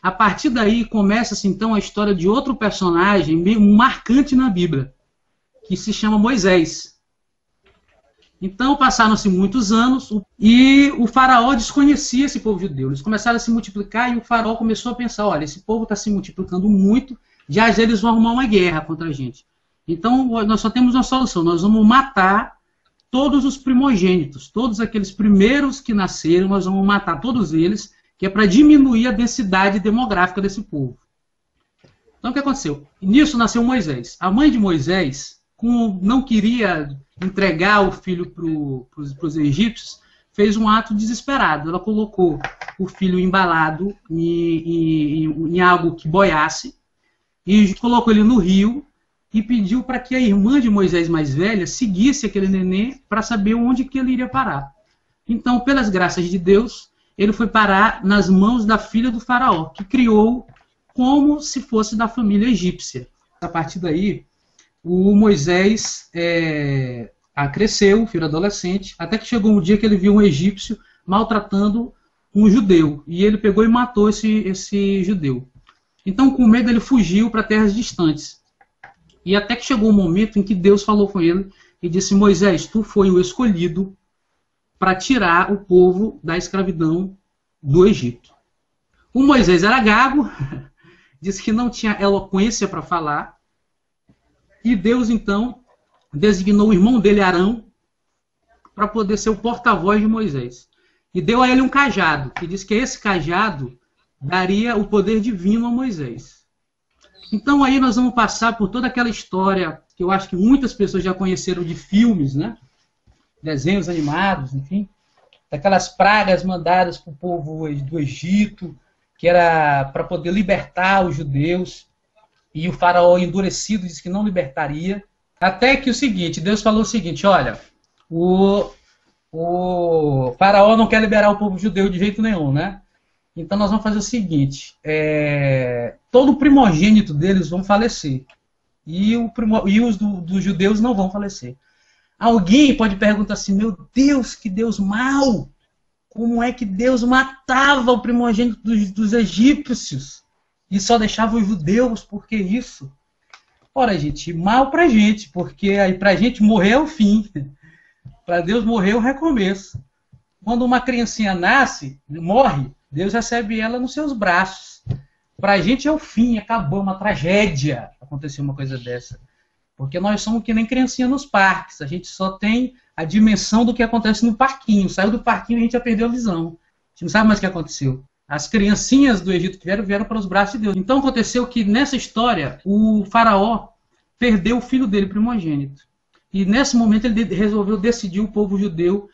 A partir daí começa-se então a história de outro personagem meio marcante na Bíblia, que se chama Moisés. Então passaram-se muitos anos e o faraó desconhecia esse povo judeu. Eles começaram a se multiplicar e o faraó começou a pensar, olha, esse povo está se multiplicando muito, já eles vão arrumar uma guerra contra a gente. Então nós só temos uma solução, nós vamos matar todos os primogênitos, todos aqueles primeiros que nasceram, nós vamos matar todos eles, que é para diminuir a densidade demográfica desse povo. Então o que aconteceu? Nisso nasceu Moisés. A mãe de Moisés, não queria entregar o filho para os egípcios, fez um ato desesperado. Ela colocou o filho embalado em algo que boiasse e colocou ele no rio e pediu para que a irmã de Moisés mais velha seguisse aquele neném para saber onde que ele iria parar. Então, pelas graças de Deus, ele foi parar nas mãos da filha do faraó, que criou como se fosse da família egípcia. A partir daí, o Moisés cresceu, filho adolescente, até que chegou um dia que ele viu um egípcio maltratando um judeu. E ele pegou e matou esse judeu. Então, com medo, ele fugiu para terras distantes. E até que chegou um momento em que Deus falou com ele e disse, Moisés, tu foi o escolhido para tirar o povo da escravidão do Egito. O Moisés era gago, disse que não tinha eloquência para falar, e Deus, então, designou o irmão dele, Arão, para poder ser o porta-voz de Moisés. E deu a ele um cajado, que diz que esse cajado daria o poder divino a Moisés. Então aí nós vamos passar por toda aquela história que eu acho que muitas pessoas já conheceram de filmes, né? Desenhos animados, enfim, daquelas pragas mandadas para o povo do Egito, que era para poder libertar os judeus, e o faraó endurecido disse que não libertaria, até que o seguinte, Deus falou o seguinte, olha, o faraó não quer liberar o povo judeu de jeito nenhum, né? Então nós vamos fazer o seguinte, todo o primogênito deles vão falecer, e os dos judeus não vão falecer. Alguém pode perguntar assim, meu Deus, que Deus mau! Como é que Deus matava o primogênito dos egípcios e só deixava os judeus? Por que isso? Ora, gente, mal pra gente, porque aí pra gente morrer é o fim. Para Deus morrer é o recomeço. Quando uma criancinha nasce, morre, Deus recebe ela nos seus braços. Pra gente é o fim, acabou, uma tragédia acontecer uma coisa dessa. Porque nós somos que nem criancinha nos parques. A gente só tem a dimensão do que acontece no parquinho. Saiu do parquinho e a gente já perdeu a visão. A gente não sabe mais o que aconteceu. As criancinhas do Egito que vieram para os braços de Deus. Então aconteceu que nessa história, o faraó perdeu o filho dele primogênito. E nesse momento ele resolveu decidir o povo judeu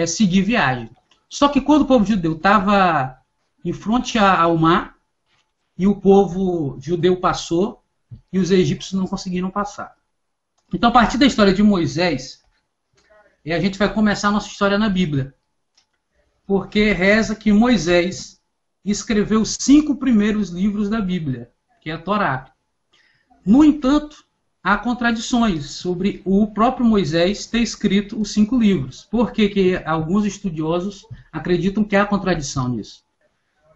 seguir viagem. Só que quando o povo judeu estava em frente ao mar, e o povo judeu passou, e os egípcios não conseguiram passar. Então, a partir da história de Moisés, a gente vai começar a nossa história na Bíblia. Porque reza que Moisés escreveu os 5 primeiros livros da Bíblia, que é a Torá. No entanto, há contradições sobre o próprio Moisés ter escrito os 5 livros. Por que alguns estudiosos acreditam que há contradição nisso?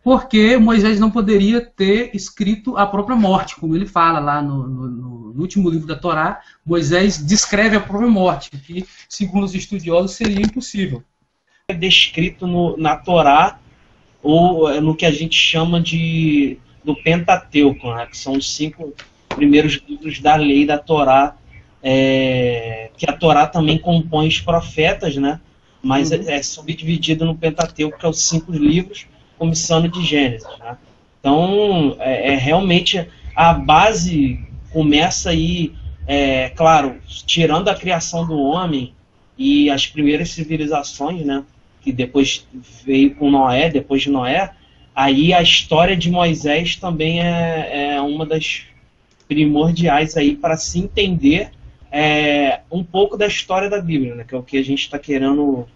Porque Moisés não poderia ter escrito a própria morte, como ele fala lá no último livro da Torá. Moisés descreve a própria morte, que, segundo os estudiosos, seria impossível. É descrito na Torá, ou no que a gente chama do Pentateuco, né, que são os 5 primeiros livros da lei da Torá, que a Torá também compõe os profetas, né, mas é subdividido no Pentateuco, que é os 5 livros, começando de Gênesis, né? Então, realmente a base começa aí, claro, tirando a criação do homem e as primeiras civilizações, né? Que depois veio com Noé, depois de Noé, aí a história de Moisés também é uma das primordiais aí para se entender um pouco da história da Bíblia, né? Que é o que a gente está querendo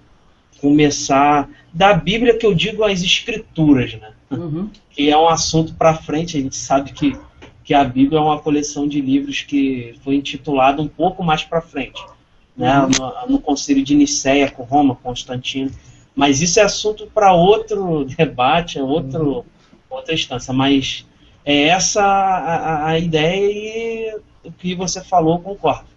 começar da Bíblia, que eu digo as escrituras, né? Que é um assunto para frente. A gente sabe que a Bíblia é uma coleção de livros que foi intitulada um pouco mais para frente, né? No Concílio de Nicéia com Roma, Constantino, mas isso é assunto para outro debate, outra outra instância, mas é essa a ideia e o que você falou, concordo.